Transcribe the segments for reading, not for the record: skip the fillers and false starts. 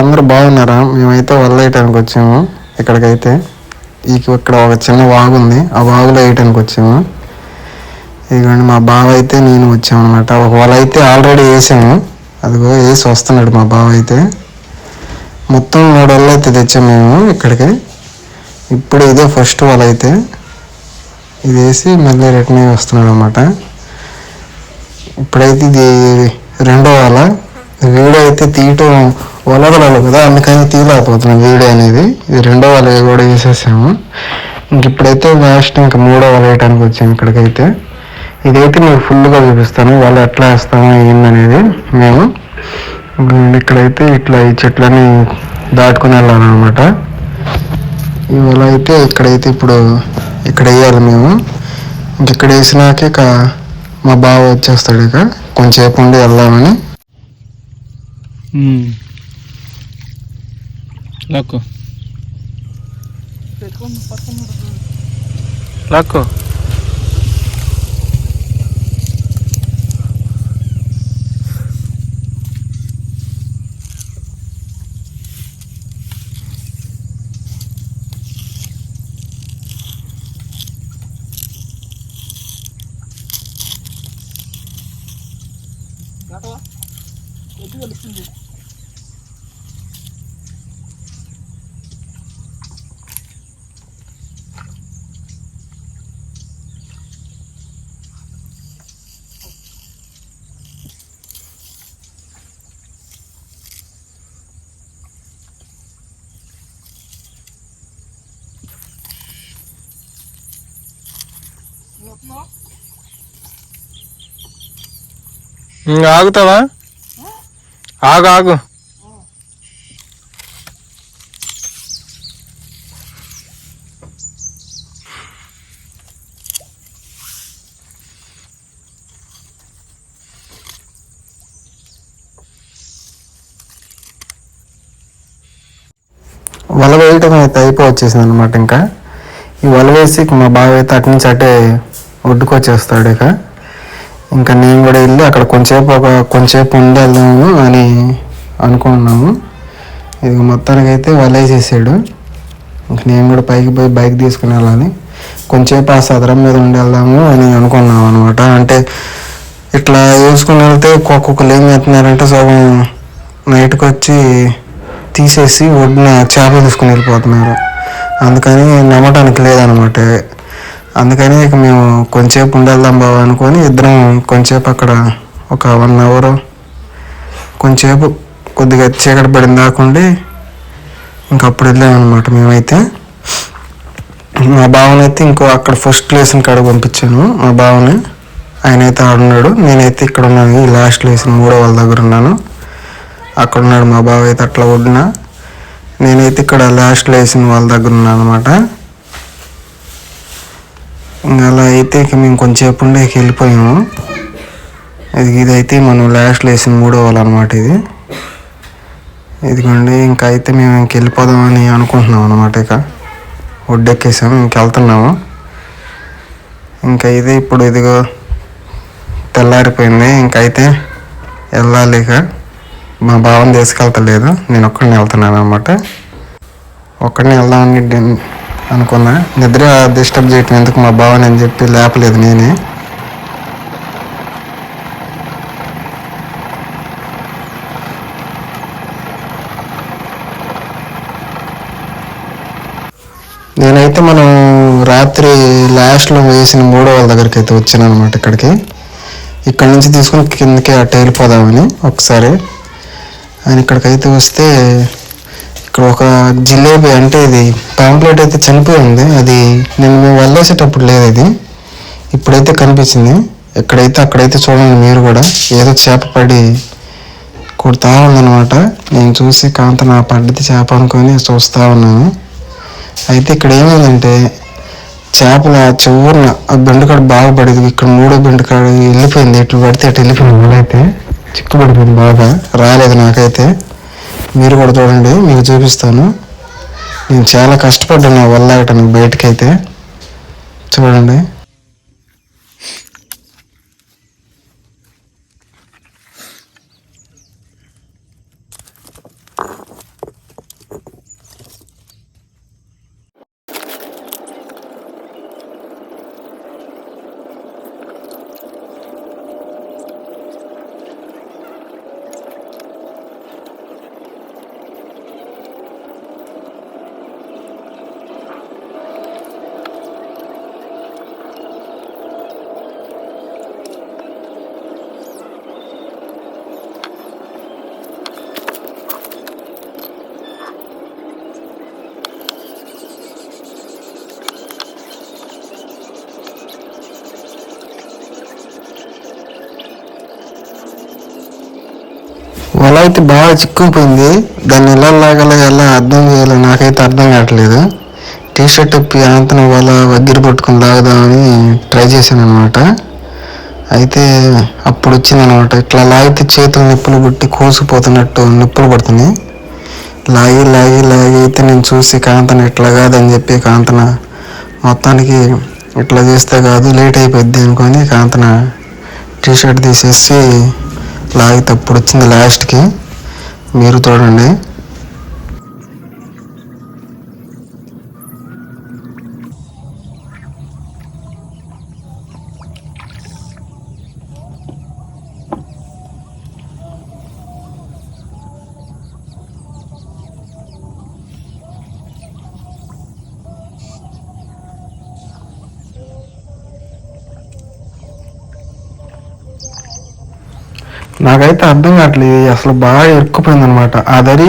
అందరూ బాగున్నారా? మేమైతే వల్ల వేయటానికి వచ్చాము. ఇక్కడికైతే ఇక్కడ ఒక చిన్న వాగు ఉంది, ఆ వాగులో వేయటానికి వచ్చాము. ఇదిగోండి మా బావ అయితే నేను వచ్చాము అనమాట. ఒక వల అయితే ఆల్రెడీ వేసాము, అదిగో వేసి వస్తున్నాడు మా బావ అయితే. మొత్తం 3 వలలు అయితే తెచ్చాము మేము ఇక్కడికి. ఇప్పుడు ఇదే ఫస్ట్ వల అయితే, ఇది వేసి మళ్ళీ రిటర్న్ అయ్యి వస్తున్నాడు అనమాట. ఇప్పుడైతే ఇది 2వ వల. వీడియో అయితే తీయటం వలగలదు కదా, అందుకని తీయలేకపోతున్నాం వీడియో అనేది. ఇది 2వ వల కూడా వేసేసాము. ఇప్పుడైతే లాస్ట్ ఇంకా 3వ వల వేయడానికి వచ్చాము ఇక్కడికైతే. ఇదైతే మీకు ఫుల్గా చూపిస్తాను వాళ్ళు ఎట్లా వేస్తామో ఏందనేది. మేము ఇక్కడైతే ఇట్లా ఈ చెట్లని దాటుకుని వెళ్ళాలన్నమాట. ఇవాళ అయితే ఇక్కడైతే ఇప్పుడు ఇక్కడ వేయాలి మేము. ఇక్కడ వేసినాక ఇక మా బావ వచ్చేస్తాడు. ఇక కొంచెంసేపు ఉండి వెళ్దామని. లాక్కో లాక్కో ఆగుతావా? ఆగు ఆగు. వల వేయటం అయితే అయిపోవచ్చేసింది అనమాట. ఇంకా ఈ వల వేసి మా బావ అయితే అటు నుంచి అటే ఒడ్డుకొచ్చేస్తాడు. ఇంకా నేను కూడా వెళ్ళి అక్కడ కొంచెంసేపు ఉండి వెళ్దాము అని అనుకున్నాము. ఇది మొత్తానికి అయితే వల వేసేసాడు. ఇంక నేను కూడా పైకి పోయి బైక్ తీసుకుని వెళ్ళాలి. కొంచెంసేపు ఆ సదరం మీద ఉండి వెళ్దాము అని అనుకున్నాము అనమాట. అంటే ఇట్లా వేసుకుని వెళ్తే ఒక్కొక్కరు ఏం చేస్తున్నారంటే సగం నైట్కి వచ్చి తీసేసి ఒడ్డున చేపలు తీసుకుని వెళ్ళిపోతున్నారు. అందుకని నమ్మటానికి లేదనమాట. అందుకని ఇక మేము కొంచెంసేపు ఉండేద్దాం బావ అనుకొని ఇద్దరం కొంచెంసేపు అక్కడ ఒక 1 అవర్ కొంచెంసేపు కొద్దిగా చీకటి పడిన దాకుండి ఇంకా అప్పుడు వెళ్ళామన్నమాట. మేమైతే మా బావనైతే ఇంకో అక్కడ ఫస్ట్ ప్లేస్ని కాడ పంపించాను మా బావని. ఆయన అయితే ఆడున్నాడు, నేనైతే ఇక్కడ ఉన్నాను. ఈ లాస్ట్ ప్లేస్ 3వ వల దగ్గర ఉన్నాను. అక్కడ ఉన్నాడు మా బావ అయితే అట్లా ఒడ్డున. నేనైతే ఇక్కడ లాస్ట్ వేసిన వాళ్ళ దగ్గర ఉన్నాను అనమాట. ఇంకా అలా అయితే ఇక మేము కొంచెంసేపు ఉండే వెళ్ళిపోయాము. ఇదైతే మనం లాస్ట్ వేసిన 3వ వల అనమాట. ఇదిగోండి ఇంకా అయితే మేము ఇంక వెళ్ళిపోదామని అనుకుంటున్నాం అనమాట. ఇక ఒడ్డెక్కేసాము, ఇంకెళ్తున్నాము. ఇంకా ఇది ఇప్పుడు ఇదిగో తెల్లారిపోయింది. ఇంకైతే వెళ్ళాలి. ఇక మా బావని తీసుకెళ్తలేదు, నేను ఒక్కడిని వెళ్తున్నాను అనమాట. ఒక్కడిని వెళ్దామని అనుకున్నా. నిద్ర డిస్టర్బ్ చేయటం ఎందుకు మా బావని అని చెప్పి లేపలేదు నేనే. నేనైతే మనం రాత్రి లాస్ట్లో వేసిన 3వ వల దగ్గరికి అయితే వచ్చాను అనమాట. ఇక్కడ నుంచి తీసుకుని కిందకి అట్ట వెళ్ళిపోదామని ఒకసారి ఆయన ఇక్కడికైతే వస్తే ఇక్కడ ఒక జిలేబీ అంటే ఇది పాంప్లెట్ అయితే చనిపోయి ఉంది. అది నేను మేము వెళ్ళేసేటప్పుడు లేదు, ఇది ఇప్పుడైతే కనిపించింది. అక్కడైతే చూడండి మీరు కూడా, ఏదో చేప పడి కొడుతూ ఉందన్నమాట. నేను చూసి కాంత నా పడ్డది చేప అనుకొని చూస్తూ ఉన్నాను. అయితే ఇక్కడ ఏమైందంటే చేపల చివరిన ఆ బెండకాడ బాగా పడేది. ఇక్కడ 3వ బెండకాడ వెళ్ళిపోయింది, ఎట్లు పడితే అటు వెళ్ళిపోయింది. అయితే చిక్కుపడిపోయింది, బాగా రాలేదు నాకైతే. మీరు కూడా చూడండి, మీకు చూపిస్తాను. నేను చాలా కష్టపడ్డాను నా వల్ల ఆగటానికి బయటకైతే. చూడండి. వల అయితే బాగా చిక్కుపోయింది. దాన్ని ఎలా లాగాలో ఎలా అర్థం చేయాలో నాకైతే అర్థం కావట్లేదు. టీ షర్ట్ ఇప్పి అంతన వల వగ్గిరి పట్టుకుని లాగుదామని ట్రై చేశాను అనమాట. అయితే అప్పుడు వచ్చిందనమాట. ఇట్లా లాగితే చేతులు నిప్పులు పుట్టి కోసిపోతున్నట్టు నిప్పులు పడుతున్నాయి. లాగి లాగి లాగి అయితే నేను చూసి కాంతన ఇట్లా కాదని చెప్పి కాంతన మొత్తానికి ఇట్లా చేస్తే కాదు లేట్ అయిపోద్ది అనుకొని కాంతన టీ షర్ట్ తీసేసి లాగితే అప్పుడు వచ్చింది లాస్ట్కి. మీరు చూడండి. నాకైతే అర్థం కావట్లేదు. అసలు బాగా ఇరుక్కుపోయింది అనమాట. అదరి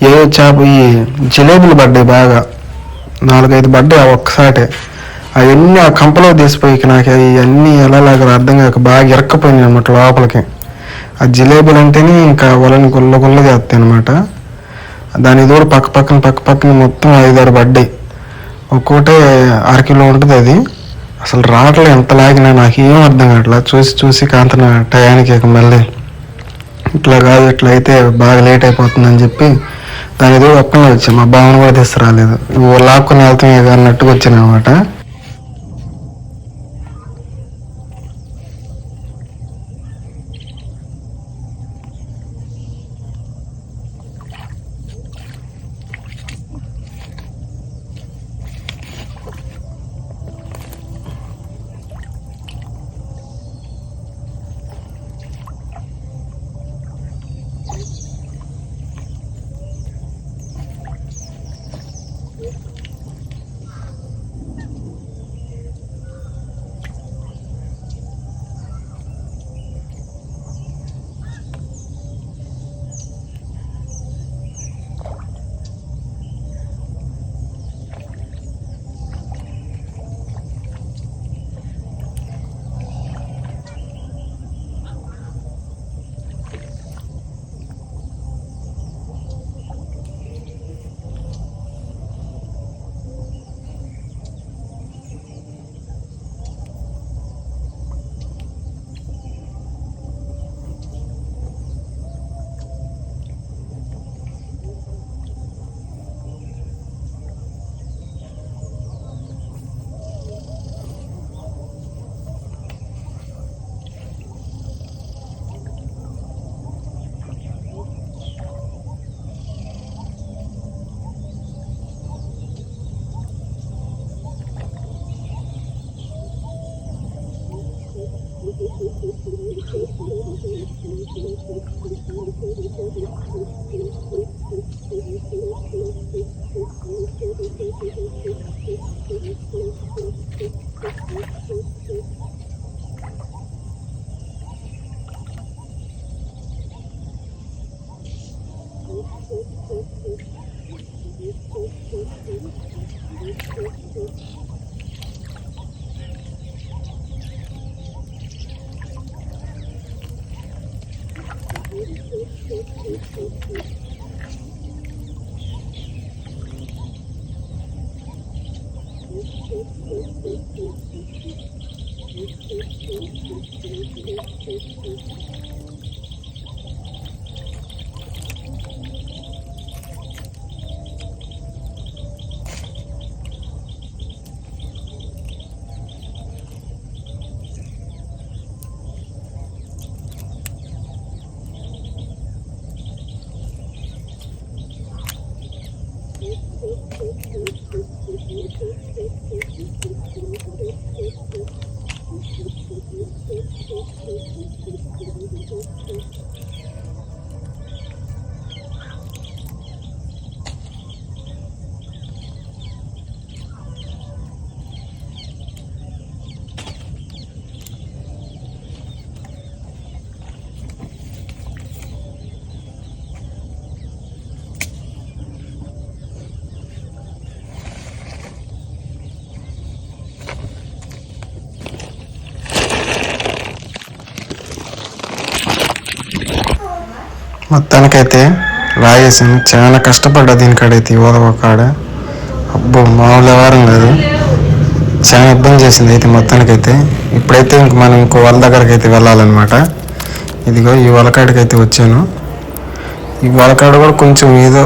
ఏ చేప ఈ జిలేబీలు పడ్డాయి బాగా 4-5 పడ్డాయి ఆ ఒక్కసాటే. అవన్నీ ఆ కంపలో తీసిపోయి నాకు అవన్నీ ఎలాగో అర్థం కాక బాగా ఇరక్కపోయినాయి అనమాట లోపలికి. ఆ జిలేబీలు అంటేనే ఇంకా వలని గుల్ల గుల్ల చేస్తాయి అనమాట. దాని తోడు పక్క పక్కన మొత్తం 5-6 పడ్డాయి. ఒక్కోటే 1/2 కిలో ఉంటుంది అది. అసలు రావట్లే, ఎంత లాగినా నాకు ఏం అర్థం కావట్లా. చూసి కాంతన టయానికి మళ్ళీ ఇట్లా కాదు ఇట్లా అయితే బాగా లేట్ అయిపోతుందని చెప్పి దాని ఏదో ఒక్కనే వచ్చాను. మా భావన కూడా తీసుకురాలేదు. లాక్కుని వెళ్తామే అన్నట్టుగా వచ్చాను అనమాట. మొత్తానికైతే లాగేసాను. చాలా కష్టపడ్డా దీనికాడైతే ఒక కాడ. అబ్బో మామూలు వ్యవహారం లేదు. చాలా ఇబ్బంది చేసింది అయితే మొత్తానికైతే. ఇప్పుడైతే మనం ఇంకో వాళ్ళ దగ్గరికి అయితే వెళ్ళాలన్నమాట. ఇదిగో ఈ వలకాడికి అయితే వచ్చాను. ఈ వలకాడ కూడా కొంచెం ఏదో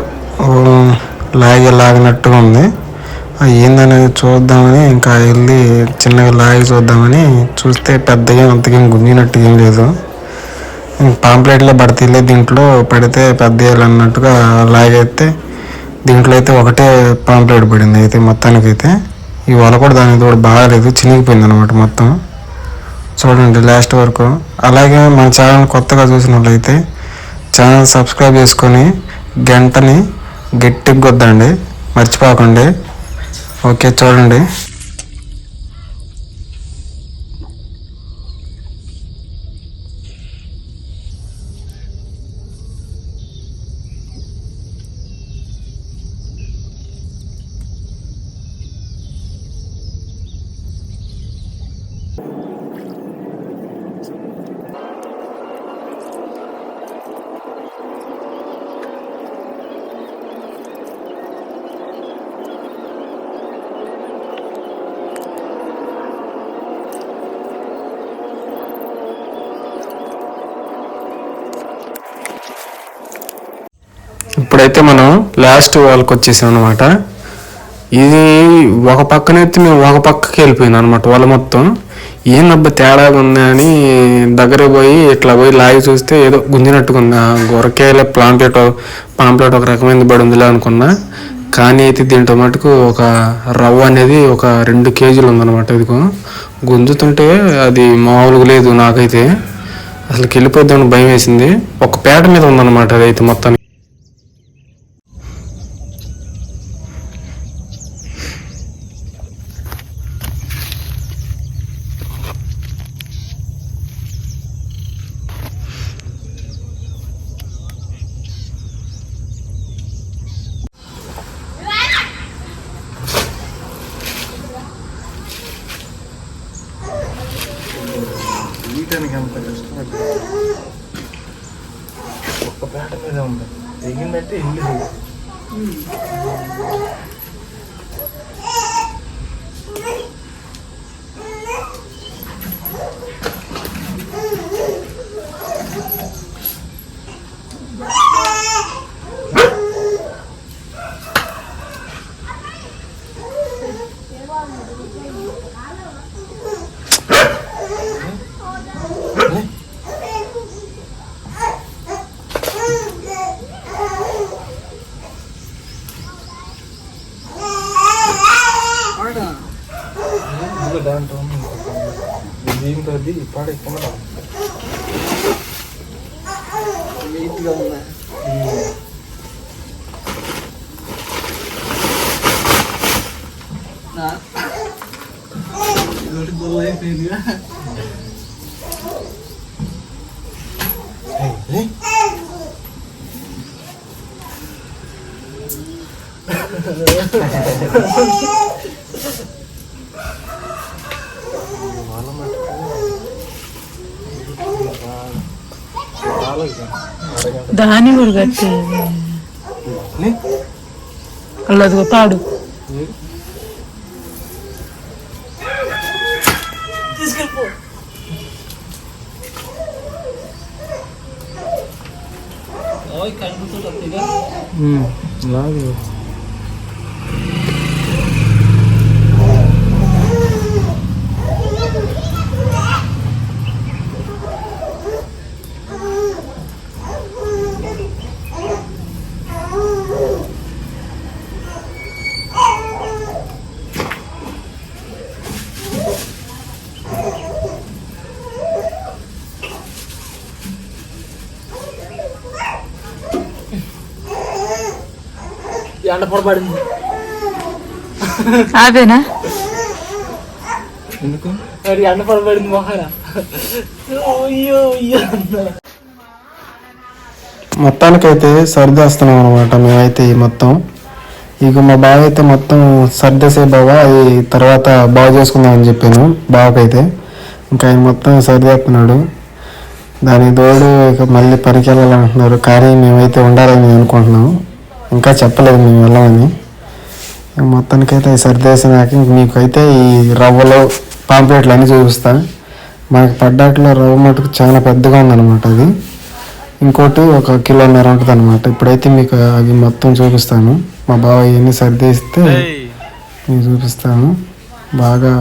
లాగినట్టుగా ఉంది. ఏందనేది చూద్దామని ఇంకా వెళ్ళి చిన్నగా లాగి చూద్దామని చూస్తే పెద్దగా అంతకేం గుంజినట్టు ఏం లేదు. పాంప్లెట్లో పడితే దీంట్లో పడితే పెద్ద అన్నట్టుగా లాగైతే దీంట్లో అయితే ఒకటే పాంప్లెట్ పడింది. అయితే మొత్తానికైతే ఈ వల కూడా దానికి కూడా బాగాలేదు, చినిగిపోయింది అనమాట మొత్తం. చూడండి లాస్ట్ వరకు. అలాగే మన ఛానల్ కొత్తగా చూసిన వాళ్ళైతే ఛానల్ సబ్స్క్రైబ్ చేసుకొని గంటని గట్టిగా కొద్దండి, మర్చిపోకండి. ఓకే చూడండి. ఇప్పుడైతే మనం లాస్ట్ వాళ్ళకి వచ్చేసాం అనమాట. ఇది ఒక పక్కనైతే మేము ఒక పక్కకి వెళ్ళిపోయింది అనమాట వాళ్ళ మొత్తం. ఏందబ్బా తేడాగా ఉంది అని దగ్గర పోయి ఇట్లా పోయి లాగి చూస్తే ఏదో గుంజినట్టుగా ఉంది. గొరకేల పాంప్లెట్ ఒక రకమైన బడి ఉందిలే అనుకున్నా. కానీ అయితే దీంట్లో మటుకు ఒక రవ్వ అనేది ఒక 2 కేజీలు ఉందన్నమాట. ఇదిగో గుంజుతుంటే అది మామూలుగా లేదు. నాకైతే అసలు వెళ్ళిపోద్దామని భయం వేసింది. ఒక పేట మీద ఉందన్నమాట అదైతే మొత్తానికి. ఒక్క పేట మీద ఉంది, తెగిందంటే ఇల్లు. దీంతో పాడైపోయినా నీట్గా ఉన్నా. ఇదొకటి గొల్ల అయిపోయిందిగా. దాని కూడా కట్టి అల్లదిగో తాడు తీసుకెళ్ళిపో. లాగు ఎండ పొరపడింది. అదేనా ఎందుకు ఎండ పొరపడింది మొహన. మొత్తానికైతే సర్దేస్తున్నాం అనమాట మేమైతే మొత్తం. ఇక మా బావ అయితే మొత్తం సర్దేసే బావ, అది తర్వాత బాగు చేసుకుందామని చెప్పాను బావకైతే. ఇంకా ఆయన మొత్తం సర్దేస్తున్నాడు. దాని తోడు ఇక మళ్ళీ పనికి వెళ్ళాలంటున్నారు, కానీ మేమైతే ఉండాలని అనుకుంటున్నాం. ఇంకా చెప్పలేదు మేము వెళ్ళమని. మొత్తానికైతే సర్దేసినాక మీకైతే ఈ రవ్వలో పాంప్లెట్లు అన్నీ చూపిస్తాను. మనకి పడ్డాట్లో రవ్వ మటుకు చాలా పెద్దగా ఉందన్నమాట. అది ఇంకోటి 1.5 కిలోన్నర ఉంటుంది అనమాట. ఇప్పుడైతే మీకు అవి మొత్తం చూపిస్తాను. మా బావ ఇవన్నీ సర్దేస్తే మీకు చూపిస్తాను. బాగా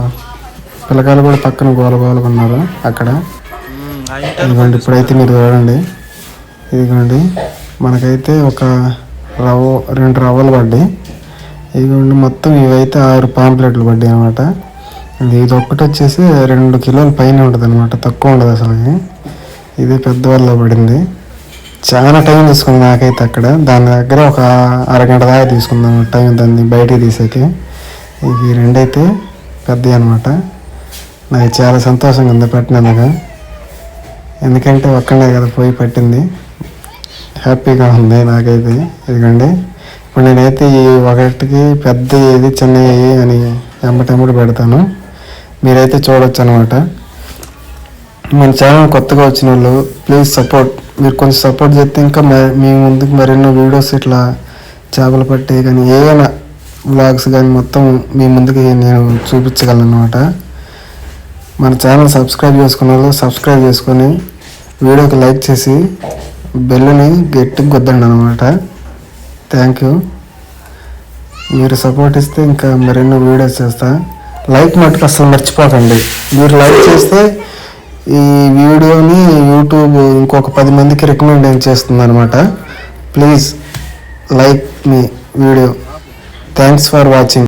పిల్లకాయలు కూడా పక్కన గోలగోలుగా ఉన్నారు అక్కడ. ఇదిగోండి ఇప్పుడైతే మీరు చూడండి. ఇదిగోండి మనకైతే 2 రవ్వలు పడ్డాయి. ఇదిగోండి మొత్తం ఇవైతే 6 పాంప్లెట్లు పడ్డాయి అనమాట. ఇది ఒక్కటి వచ్చేసి 2 కిలోల పైన ఉంటుంది అనమాట, తక్కువ ఉండదు అసలు. ఇది పెద్దవాళ్ళలో పడింది. చాలా టైం తీసుకుంది నాకైతే అక్కడ. దాని దగ్గర ఒక అరగంట దాకా తీసుకుందాం టైం దాన్ని బయటికి తీసేకి. ఇవి రెండైతే పెద్దవి అనమాట. నాకు చాలా సంతోషంగా ఉంది పట్టినందుకు, ఎందుకంటే ఒక్కడే కదా పోయి పట్టింది. హ్యాపీగా ఉంది నాకైతే. ఇదిగోండి ఇప్పుడు నేనైతే ఈ ఒకటికి పెద్ద ఏది చిన్న ఏది అని ఎంబటెంబడి పెడతాను, మీరైతే చూడొచ్చు అనమాట. మన ఛానల్ కొత్తగా వచ్చిన వాళ్ళు ప్లీజ్ సపోర్ట్. మీరు కొంచెం సపోర్ట్ చేస్తే ఇంకా మీ ముందుకు మరెన్నో వీడియోస్ ఇట్లా చేపలు పట్టే కానీ ఏమైనా వ్లాగ్స్ కానీ మొత్తం మీ ముందుకి నేను చూపించగలను అనమాట. మన ఛానల్ సబ్స్క్రైబ్ చేసుకున్న వాళ్ళు సబ్స్క్రైబ్ చేసుకొని వీడియోకి లైక్ చేసి బెల్లుని గట్టిగా కొద్దండి అనమాట. Thank you. మీరు సపోర్ట్ ఇస్తే ఇంకా మరెన్నో వీడియోస్ చేస్తా. లైక్ మటుకు అసలు మర్చిపోకండి. మీరు లైక్ చేస్తే ఈ వీడియోని యూట్యూబ్ ఇంకొక 10 మందికి రికమెండ్ చేస్తుంది అనమాట. Please like me video. Thanks for watching.